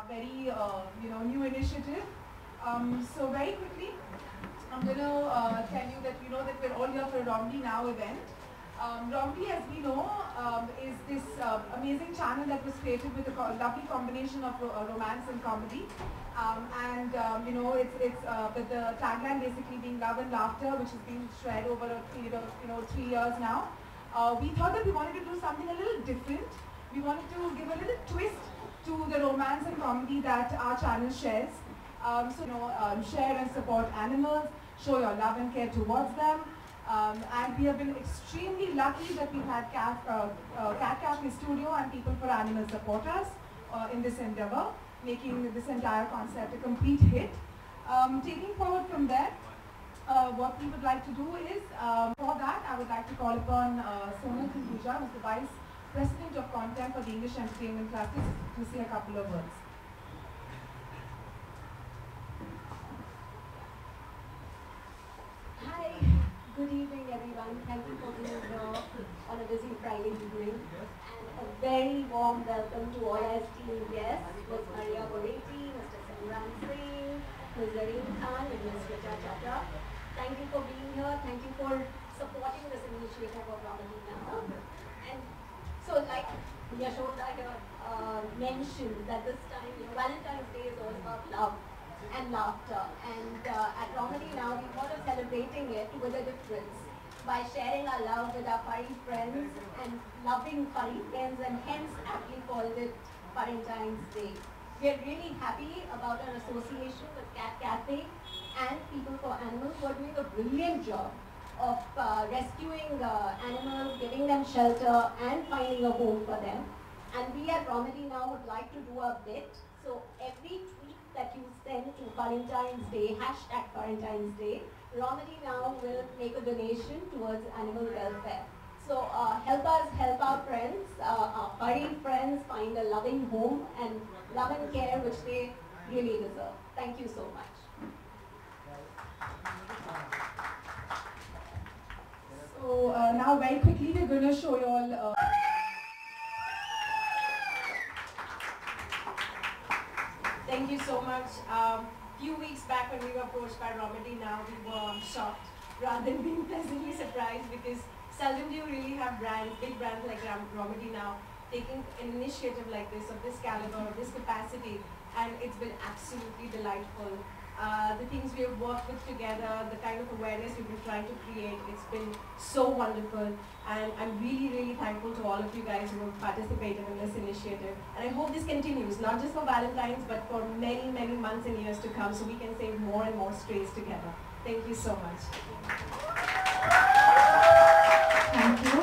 very new initiative. So very quickly, I'm going to tell you that that we're all here for a Romedy Now event. Romedy, as we know, is this amazing channel that was created with a lovely combination of romance and comedy. It's with the tagline basically being love and laughter, which has been shared over a period of 3 years now. We thought that we wanted to do something a little different. We wanted to give a little twist to the romance and comedy that our channel shares. Share and support animals, show your love and care towards them. And we have been extremely lucky that we've had Cat Cafe Studio and People for Animals support us in this endeavor, making this entire concept a complete hit. Taking forward from there, what we would like to do is, for that, I would like to call upon Sonal Hinduja, who is the Vice President of Content for the English Entertainment Classes, to say a couple of words. Hi, good evening everyone. Thank you for being here on a busy Friday evening. And a very warm welcome to all our esteemed guests, Ms. Maria Boreti, Mr. Simran Singh, Ms. Zareen Khan, and Ms. Richa Chadha. Thank you for being here. Thank you for supporting this initiative of Romedy Now. And so, like Yashoda mentioned, that this time, Valentine's Day is all about love and laughter. And at Romedy Now, we thought of celebrating it with a difference by sharing our love with our furry friends and loving furry friends, and hence aptly called it Valentine's Day. We are really happy about our association with Cat Cafe and People for Animals, who are doing a brilliant job of rescuing animals, giving them shelter and finding a home for them. And we at Romedy Now would like to do our bit. So every tweet that you send to Valentine's Day, hashtag Valentine's Day, Romedy Now will make a donation towards animal welfare. So help us help our friends, our furry friends, find a loving home and love and care which they really deserve. Thank you so much. So now very quickly we're going to show you all Thank you so much. Few weeks back when we were approached by Romedy Now, we were shocked rather than being pleasantly surprised, because seldom do you really have brands, big brands like Romedy Now, taking an initiative like this, of this caliber, of this capacity, and it's been absolutely delightful. The things we have worked with together, the kind of awareness we've been trying to create, it's been so wonderful, and I'm really, really thankful to all of you guys who have participated in this initiative. And I hope this continues, not just for Valentine's, but for many, many months and years to come, so we can save more and more strays together. Thank you so much. Thank you.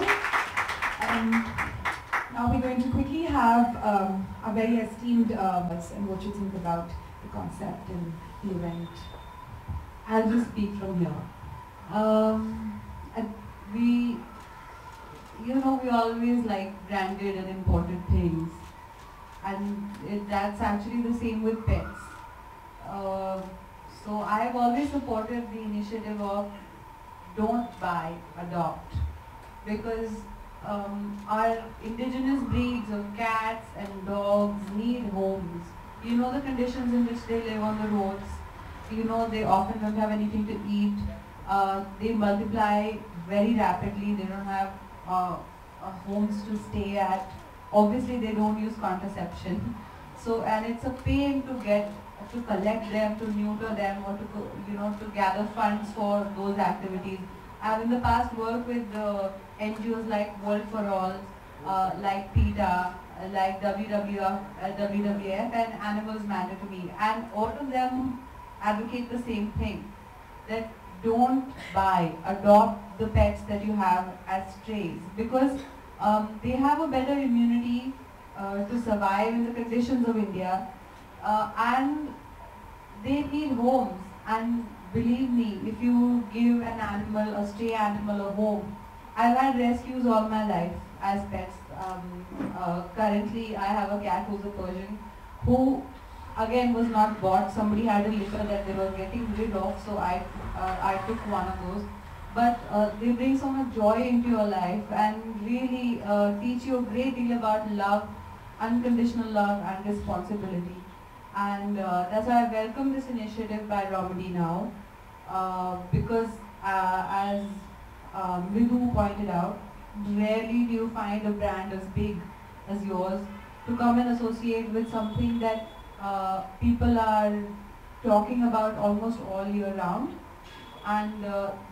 Now we're going to quickly have a very esteemed and what you think about the concept and the event. I'll just speak from here. We always like branded and imported things, and that's actually the same with pets. So I've always supported the initiative of don't buy, adopt, because our indigenous breeds of cats and dogs need homes. You know the conditions in which they live on the roads. You know they often don't have anything to eat. They multiply very rapidly. They don't have homes to stay at. Obviously they don't use contraception. So, and it's a pain to collect them, to neuter them, or to gather funds for those activities. I've in the past worked with NGOs like World for All, like PETA, like WWF and Animals Matter to Me, and all of them advocate the same thing, that don't buy, adopt the pets that you have as strays, because they have a better immunity to survive in the conditions of India, and they need homes. And believe me, if you give an animal, a stray animal, a home, I've had rescues all my life as pets. Currently I have a cat who's a Persian, who again was not bought. Somebody had a litter that they were getting rid of, so I took one of those. But they bring so much joy into your life and really teach you a great deal about love unconditional love and responsibility. And that's why I welcome this initiative by Romedy Now, because as Mridhu pointed out, rarely do you find a brand as big as yours to come and associate with something that people are talking about almost all year round. And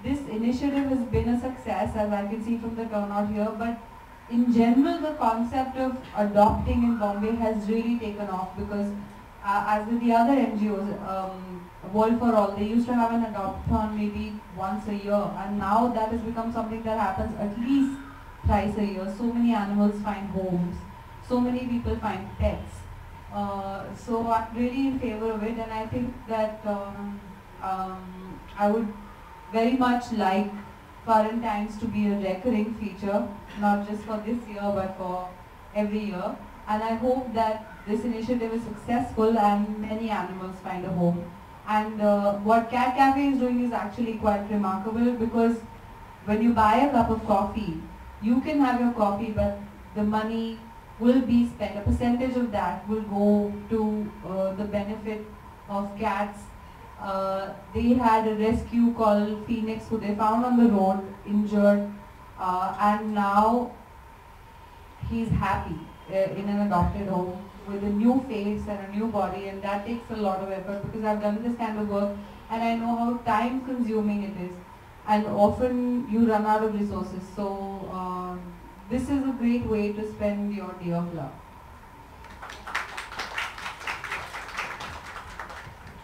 this initiative has been a success, as I can see from the turnout here, but in general the concept of adopting in Bombay has really taken off, because as with the other NGOs, World for All, they used to have an adopt-a-thon maybe once a year, and now that has become something that happens at least thrice a year. So many animals find homes, so many people find pets. So I'm really in favor of it, and I think that I would very much like Quarantines to be a recurring feature, not just for this year but for every year. And I hope that this initiative is successful and many animals find a home. And what Cat Cafe is doing is actually quite remarkable, because when you buy a cup of coffee, you can have your coffee, but the money will be spent, a percentage of that will go to the benefit of cats. They had a rescue called Phoenix, who they found on the road, injured, and now he's happy in an adopted home with a new face and a new body, and that takes a lot of effort, because I've done this kind of work and I know how time consuming it is, and often you run out of resources. So this is a great way to spend your day of love.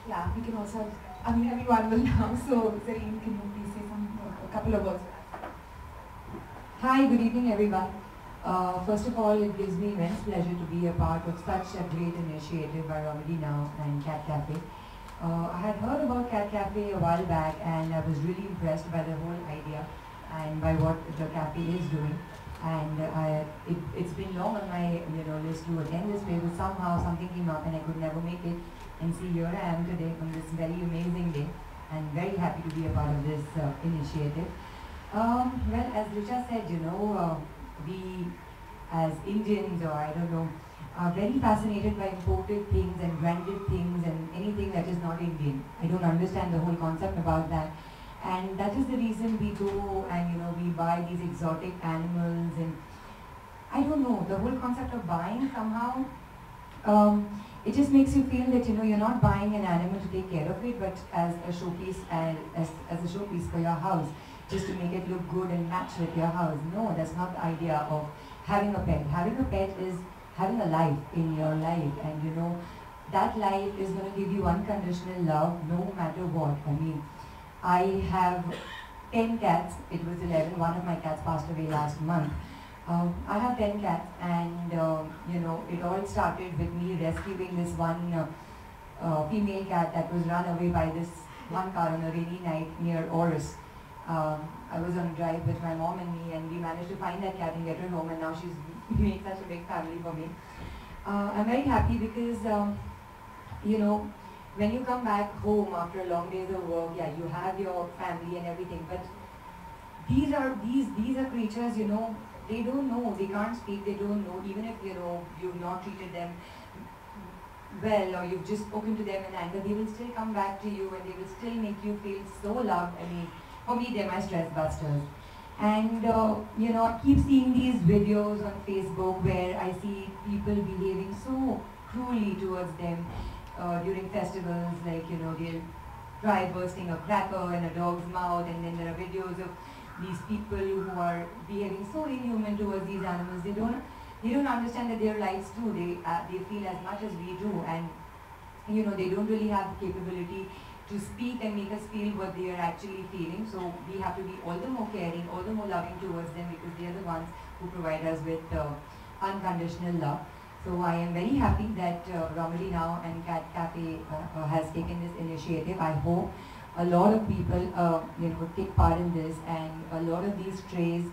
Yeah, we can also, everyone will now, so Zareen, can you please say a couple of words? Hi, good evening everyone. First of all, it gives me immense pleasure to be a part of such a great initiative by Romedy Now and Cat Cafe. I had heard about Cat Cafe a while back, and I was really impressed by the whole idea and by what the cafe is doing. And it's been long on my list to attend this place, but somehow something came up and I could never make it. And see, here I am today on this very amazing day, and very happy to be a part of this initiative. Well, as Richa said, we as Indians, or I don't know, are very fascinated by imported things and branded things and anything that is not Indian. I don't understand the whole concept about that. And that is the reason we go and we buy these exotic animals, and I don't know, the whole concept of buying somehow, it just makes you feel that you're not buying an animal to take care of it, but as a showpiece, as a showpiece for your house, just to make it look good and match with your house. No, that's not the idea of having a pet. Having a pet is having a life in your life, and that life is going to give you unconditional love no matter what. I mean, I have 10 cats. It was 11. One of my cats passed away last month. I have 10 cats, and it all started with me rescuing this one female cat that was run away by this one car on a rainy night near Oris. I was on a drive with my mom and me, and we managed to find that cat and get her home, and now she's made such a big family for me. I'm very happy because when you come back home after a long days of work, yeah, you have your family and everything, but these are creatures, they don't know, they can't speak, they don't know, even if you've not treated them well, or you've just spoken to them in anger, they will still come back to you, and they will still make you feel so loved. I mean, for me, they're my stress busters. And I keep seeing these videos on Facebook where I see people behaving so cruelly towards them during festivals, like they'll try bursting a cracker in a dog's mouth, and then there are videos of these people who are behaving so inhuman towards these animals. They don't understand that their lives too. They feel as much as we do, and they don't really have the capability to speak and make us feel what they are actually feeling. So we have to be all the more caring, all the more loving towards them, because they are the ones who provide us with unconditional love. So I am very happy that Romedy Now and Cat Cafe has taken this initiative. I hope a lot of people take part in this, and a lot of these strays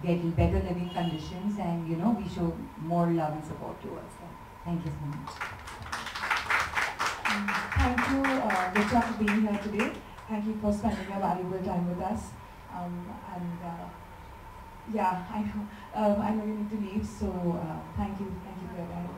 get better living conditions, and we show more love and support towards them. Thank you so much. Thank you, Richa, for being here today. Thank you for spending your valuable time with us. Yeah, I know. I know you need to leave, so thank you for your time.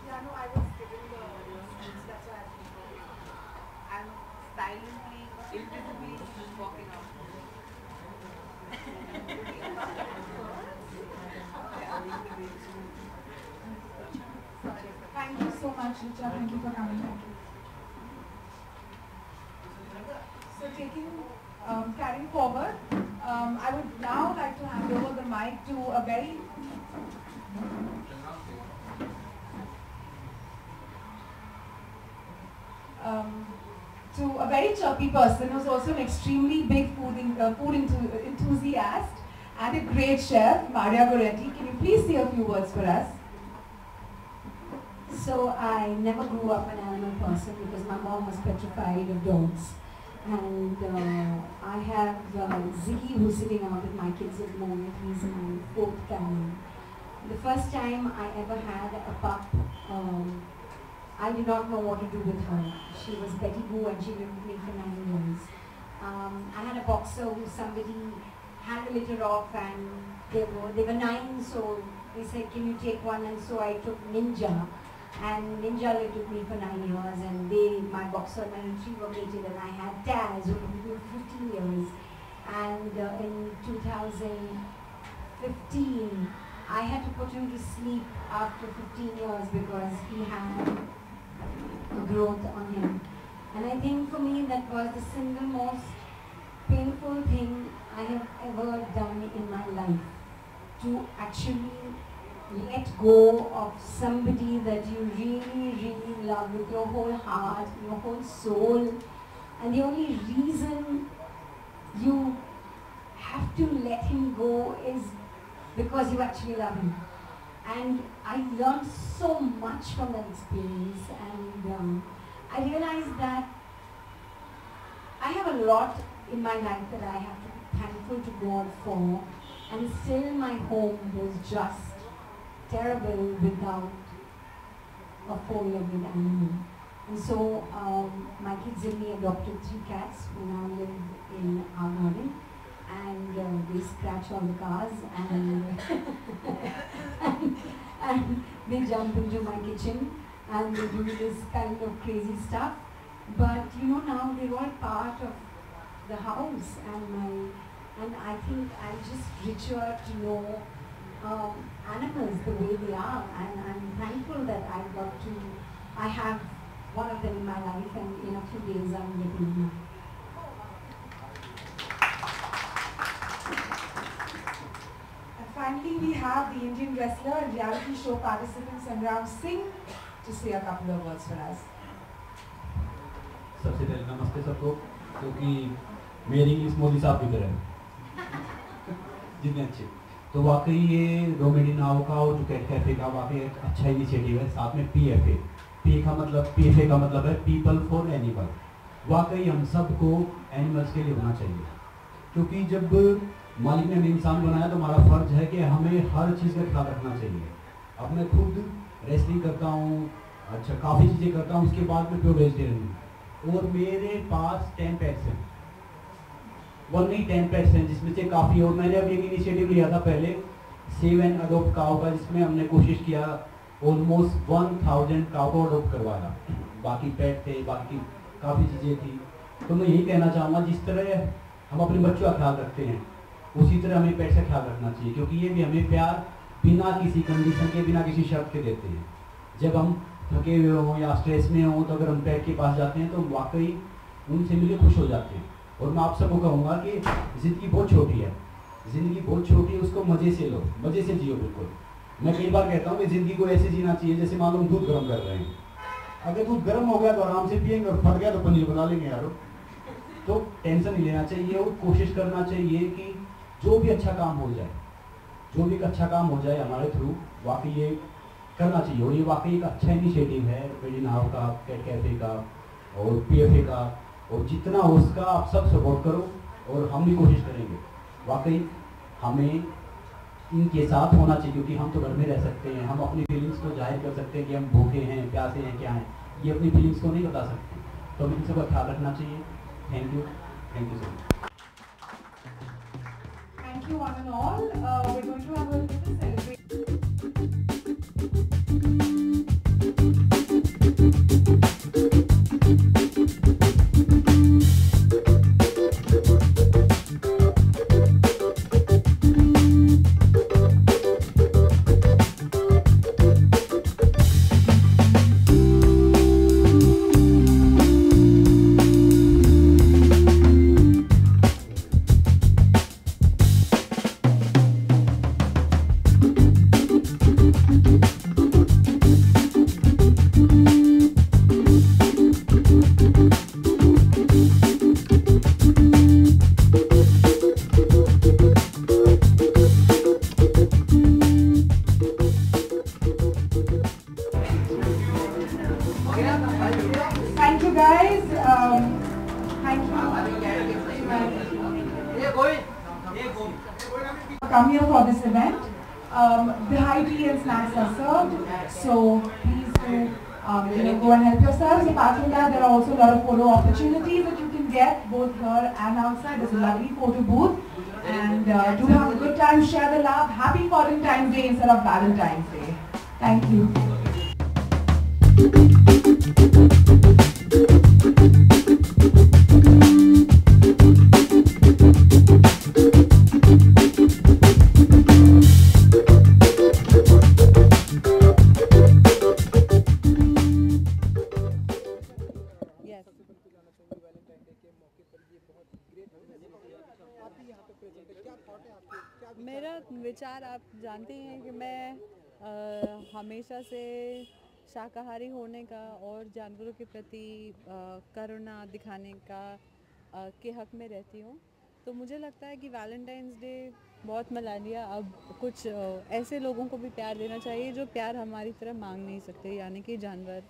Yeah, no, I was giving the speech, that's why I'm silently, invisibly just walking out. Thank you so much, Richa. Thank you for coming. Thank you. So carrying forward, I would now like to hand over the mic to a very chirpy person who's also an extremely big food enthusiast and a great chef, Maria Goretti. Can you please say a few words for us? So I never grew up an animal person because my mom was petrified of dogs. And I have Ziggy, who's sitting out with my kids at the moment. He's my 4th canine. The first time I ever had a pup, I did not know what to do with her. She was Betty Boo and she lived with me for 9 years. I had a boxer who somebody had a litter of, and they were 9, so they said, can you take one? And so I took Ninja. And Ninja lived with me for 9 years, and my boxer and my retriever mated, and I had Taz, who lived with me for 15 years. And in 2015, I had to put him to sleep after 15 years because he had a growth on him. And I think for me that was the single most painful thing I have ever done in my life, to actually let go of somebody that you really, really love with your whole heart, your whole soul, and the only reason you have to let him go is because you actually love him. And I learned so much from that experience, and I realized that I have a lot in my life that I have to be thankful to God for, and still my home was just terrible without a 4-legged animal. And so my kids and me adopted 3 cats who now live in our garden, and they scratch all the cars, and, and they jump into my kitchen and they do this kind of crazy stuff. But you know, now they're all part of the house, and I think I'm just richer to know animals the way they are, and I'm thankful that I have one of them in my life, and in a few days I'm getting him. And finally, we have the Indian wrestler and reality show participant Sangram Singh to say a couple of words for us. सबसे पहले नमस्ते सबको, क्योंकि मेरी English Modi साहब की तरह है जितने अच्छे। तो वाकई ये रोमेडी नाव का और जो कैट कैफे का वाकई एक अच्छा इनिशिएटिव है। साथ में PFA, PFA का मतलब है पीपल फॉर एनिमल। वाकई हम सबको एनिमल्स के लिए होना चाहिए, क्योंकि जब मालिक ने हमें इंसान बनाया तो हमारा फर्ज है कि हमें हर चीज़ का ख्याल रखना चाहिए। अब मैं खुद रेसलिंग करता हूँ, अच्छा काफ़ी चीज़ें करता हूँ, उसके बाद मैं प्योर वेजिटेरियन हूँ, और मेरे पास 10 पेट्स हैं। 1 नहीं 10 पेट्स हैं, जिसमें से काफ़ी, और मैंने अभी एक इनिशिएटिव लिया था पहले सेव एंड अडोप्ट काउ का, जिसमें हमने कोशिश किया ऑलमोस्ट 1000 काउ को अडोप्ट करवाया। बाकी पेट थे, बाकी काफ़ी चीज़ें थी। तो मैं यही कहना चाहूँगा, जिस तरह हम अपने बच्चों का ख्याल रखते हैं उसी तरह हमें पेट का ख्याल रखना चाहिए, क्योंकि ये भी हमें प्यार बिना किसी कंडीशन के, बिना किसी शर्त के देते हैं। जब हम थके हुए हों या स्ट्रेस में हों तो अगर हम पेट के पास जाते हैं तो वाकई उनसे मिलकर खुश हो जाते हैं। और मैं आप सबको कहूँगा कि ज़िंदगी बहुत छोटी है, ज़िंदगी बहुत छोटी है, उसको मज़े से लो, मज़े से जियो। बिल्कुल, मैं कई बार कहता हूँ कि ज़िंदगी को ऐसे जीना चाहिए जैसे मान लो हम दूध गर्म कर रहे हैं। अगर दूध गर्म हो गया तो आराम से पिएंगे, और फट गया तो पनीर बना लेंगे यारो। तो टेंशन नहीं लेना चाहिए, और कोशिश करना चाहिए कि जो भी अच्छा काम हो जाए, जो भी अच्छा काम हो जाए हमारे थ्रू, वाकई ये करना चाहिए। और ये वाकई एक अच्छा इनिशिएटिव है रोमेडी नाव का, कैट कैफे का और PFA का। और जितना हो उसका आप सब सपोर्ट करो और हम भी कोशिश करेंगे। वाकई हमें इनके साथ होना चाहिए, क्योंकि हम तो घर में रह सकते हैं, हम अपनी फीलिंग्स को जाहिर कर सकते हैं कि हम भूखे हैं, प्यासे हैं, क्या हैं, ये अपनी फीलिंग्स को नहीं बता सकते, तो हमें इन सबका ख्याल रखना चाहिए। Thank you so much. Thank you one and all. We're going to have a little celebration. Thank you guys. Thank you. Come here for this event. The high tea and snacks are served, so please do go and help yourselves. Apart from that, there are also a lot of photo opportunities that you can get both here and outside. There's a lovely photo booth, and do have a good time. Share the love. Happy Valentine's Day instead of Valentine's Day. Thank you. मेरा विचार आप जानते हैं कि मैं हमेशा से शाकाहारी होने का और जानवरों के प्रति करुणा दिखाने का के हक में रहती हूँ। तो मुझे लगता है कि वैलेंटाइंस डे बहुत मना लिया, अब कुछ ऐसे लोगों को भी प्यार देना चाहिए जो प्यार हमारी तरह मांग नहीं सकते, यानी कि जानवर।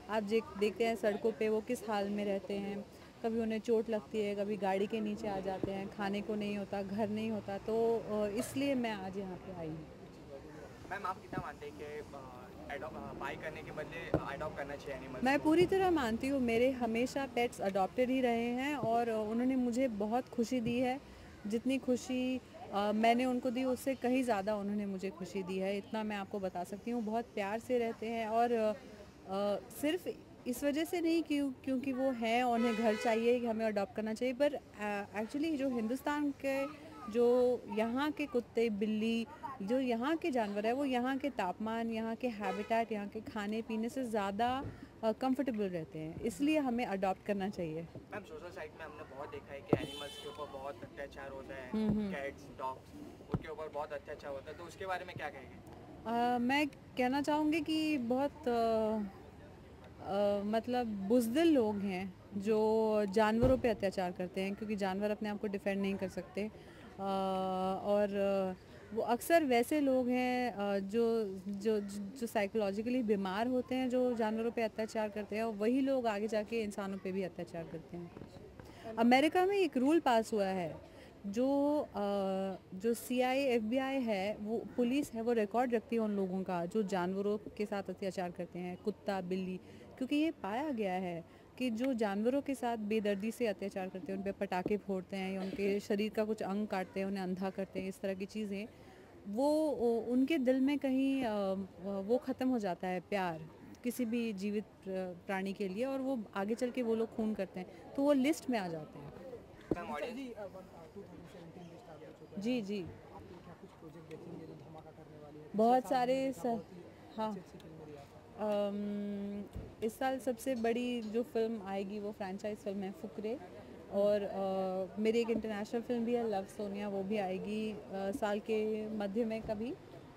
आप देखते हैं सड़कों पे वो किस हाल में रहते हैं, कभी उन्हें चोट लगती है, कभी गाड़ी के नीचे आ जाते हैं, खाने को नहीं होता, घर नहीं होता, तो इसलिए मैं आज यहाँ पे आई हूँ। मैम आप कितना मानते हैं कि बाई करने के बदले अडॉप्ट करना चाहिए एनिमल्स? मैं पूरी तरह मानती हूँ। मेरे हमेशा पेट्स अडॉप्टेड ही रहे हैं और उन्होंने मुझे बहुत खुशी दी है। जितनी खुशी मैंने उनको दी उससे कहीं ज़्यादा उन्होंने मुझे खुशी दी है, इतना मैं आपको बता सकती हूँ। बहुत प्यार से रहते हैं और सिर्फ इस वजह से नहीं क्योंकि वो हैं और उन्हें घर चाहिए कि हमें अडॉप्ट करना चाहिए, पर एक्चुअली जो हिंदुस्तान के जो यहाँ के कुत्ते बिल्ली जो यहाँ के जानवर है वो यहाँ के तापमान, यहाँ के हैबिटेट, यहाँ के खाने पीने से ज़्यादा कंफर्टेबल रहते हैं, इसलिए हमें अडॉप्ट करना चाहिए। मैम सोशल साइट में हमने बहुत देखा है कि एनिमल्स के ऊपर बहुत अत्याचार होता है, कैट्स डॉग्स उनके ऊपर बहुत अत्याचार होता है, तो उसके बारे में क्या कहेंगे? मैं कहना चाहूँगी कि बहुत मतलब बुज़दिल लोग हैं जो जानवरों पे अत्याचार करते हैं, क्योंकि जानवर अपने आप को डिफेंड नहीं कर सकते। और वो अक्सर वैसे लोग हैं जो जो जो साइकोलॉजिकली बीमार होते हैं, जो जानवरों पे अत्याचार करते हैं, और वही लोग आगे जाके इंसानों पे भी अत्याचार करते हैं। अमेरिका में एक रूल पास हुआ है, जो CIA FBI है, वो पुलिस है, वो रिकॉर्ड रखती है उन लोगों का जो जानवरों के साथ अत्याचार करते हैं, कुत्ता बिल्ली, क्योंकि ये पाया गया है कि जो जानवरों के साथ बेदर्दी से अत्याचार करते हैं, उन पे पटाखे फोड़ते हैं या उनके शरीर का कुछ अंग काटते हैं, उन्हें अंधा करते हैं, इस तरह की चीज़ें, वो उनके दिल में कहीं वो ख़त्म हो जाता है प्यार किसी भी जीवित प्राणी के लिए, और वो आगे चल के वो लोग खून करते हैं, तो वो लिस्ट में आ जाते हैं। जी बहुत सारे हाँ, इस साल सबसे बड़ी जो फिल्म आएगी वो फ्रेंचाइज फिल्म है फुकरे, और मेरी एक इंटरनेशनल फिल्म भी है लव सोनिया, वो भी आएगी साल के मध्य में कभी,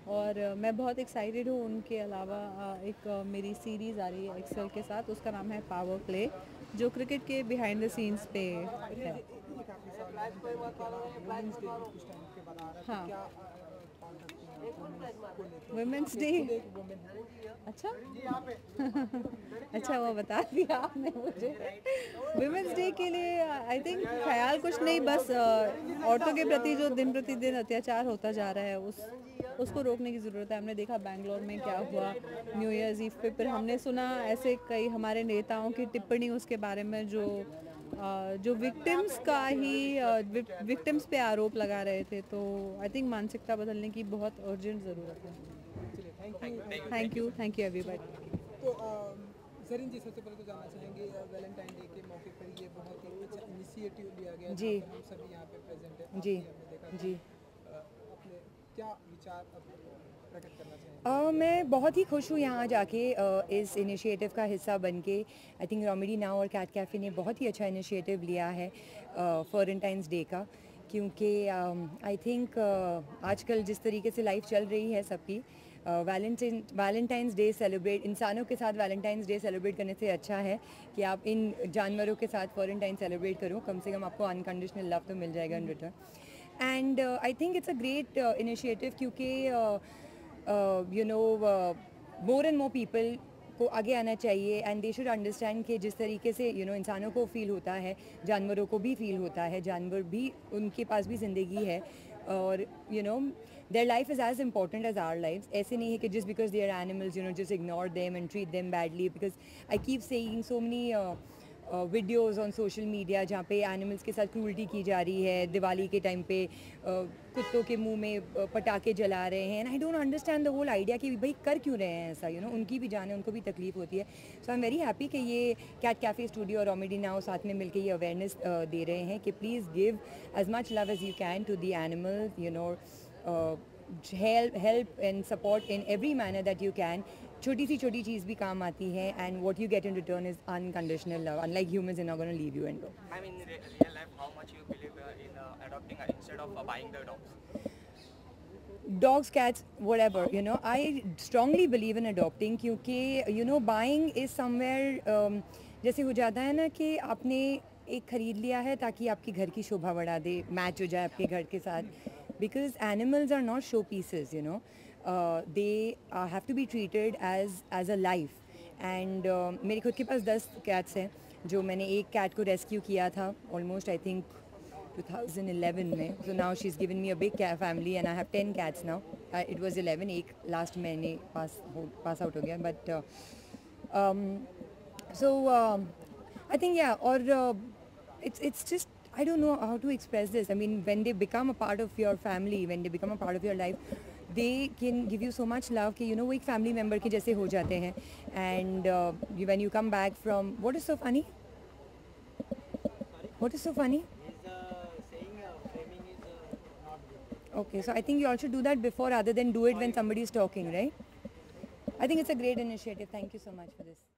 और मैं बहुत एक्साइटेड हूँ। उनके अलावा एक मेरी सीरीज़ आ रही है एक्सेल के साथ, उसका नाम है पावर प्ले, जो क्रिकेट के बिहाइंड द सीन्स पे है। हाँ, वुमेंस डे, अच्छा अच्छा वो बता दिया आपने मुझे। वुमेंस डे के लिए आई थिंक ख्याल कुछ नहीं, बस औरतों के प्रति जो दिन प्रतिदिन अत्याचार होता जा रहा है उसको रोकने की ज़रूरत है। हमने देखा बेंगलोर में क्या हुआ न्यू ईयर्स ईव पे, फिर हमने सुना ऐसे कई हमारे नेताओं की टिप्पणी उसके बारे में जो विक्टिम्स का ही विक्टिम्स पे आरोप लगा रहे थे। तो आई थिंक मानसिकता बदलने की बहुत अर्जेंट ज़रूरत है। Thank you everybody. तो जरीन जी, सबसे पहले तो जानना चाहेंगे वैलेंटाइन डे के मौके पर ये बहुत ही अच्छा इनिशिएटिव लिया गया जी, हम सभी यहाँ पे प्रेजेंट हैं जी, हमने देखा जी, अपने क्या विचार प्रकट करना चाहेंगे? मैं बहुत ही खुश हूँ यहाँ जाके इस इनिशिएटिव का हिस्सा बन के। आई थिंक रॉमेडी नाउ और कैट कैफ़े ने बहुत ही अच्छा इनिशिएटिव लिया है वैलेंटाइंस डे का, क्योंकि आई थिंक आजकल जिस तरीके से लाइफ चल रही है सबकी, वैलेंटाइंस डे सेलिब्रेट, इंसानों के साथ वैलेंटाइंस डे सेलिब्रेट करने से अच्छा है कि आप इन जानवरों के साथ वैलेंटाइन सेलिब्रेट करो। कम से कम आपको अनकंडीशनल लव तो मिल जाएगा in return. And I think it's a great initiative, क्योंकि मोर एंड मोर पीपल को आगे आना चाहिए एंड दे शुड अंडरस्टैंड कि जिस तरीके से इंसानों को फील होता है, जानवरों को भी फील होता है, जानवर भी, उनके पास भी ज़िंदगी है और their life is as important as our lives. ऐसे नहीं है कि just because they are animals, just ignore them and treat them badly, because I keep seeing so many videos on social media जहाँ पे एनिमल्स के साथ cruelty की जा रही है। दिवाली के टाइम पे कुत्तों के मुंह में पटाखे जला रहे हैं। And I don't understand the whole idea कि भाई कर क्यों रहे हैं ऐसा, उनकी भी जान है, उनको भी तकलीफ होती है। सो आई एम वेरी हैप्पी कि ये कैट कैफ़े स्टूडियो और रॉमेडी नाउ साथ में मिलकर ये अवेयरनेस दे रहे हैं कि please give as much love as you can to the animal, help and support in every manner that you can. छोटी सी छोटी चीज़ भी काम आती है, and what you get in return is unconditional love. Unlike humans, they're not going to leave you and go. I mean, in real life, how much you believe in adopting instead of buying the dogs? Dogs, cats, whatever, I strongly believe in adopting, क्योंकि buying is somewhere जैसे हो जाता है ना कि आपने एक ख़रीद लिया है ताकि आपकी घर की शोभा बढ़ा दे, मैच हो जाए आपके घर के साथ। Because animals are not show pieces, they have to be treated as a life. And मेरे खुद के पास 10 cats हैं, जो मैंने एक cat को rescue किया था almost I think 2011 में. So now she's given me a big cat family and I have 10 cats now. It was 11, एक last महीने pass out हो गया. But I think और it's just, I don't know how to express this. I mean, when they become a part of your family, when they become a part of your life, they can give you so much love कि वो एक family member के जैसे हो जाते हैं. And when you come back from, what is so funny? What is so funny? He's saying framing is not good. Okay, so I think you all should do that before rather than do it when somebody is talking, right? I think it's a great initiative. Thank you so much for this.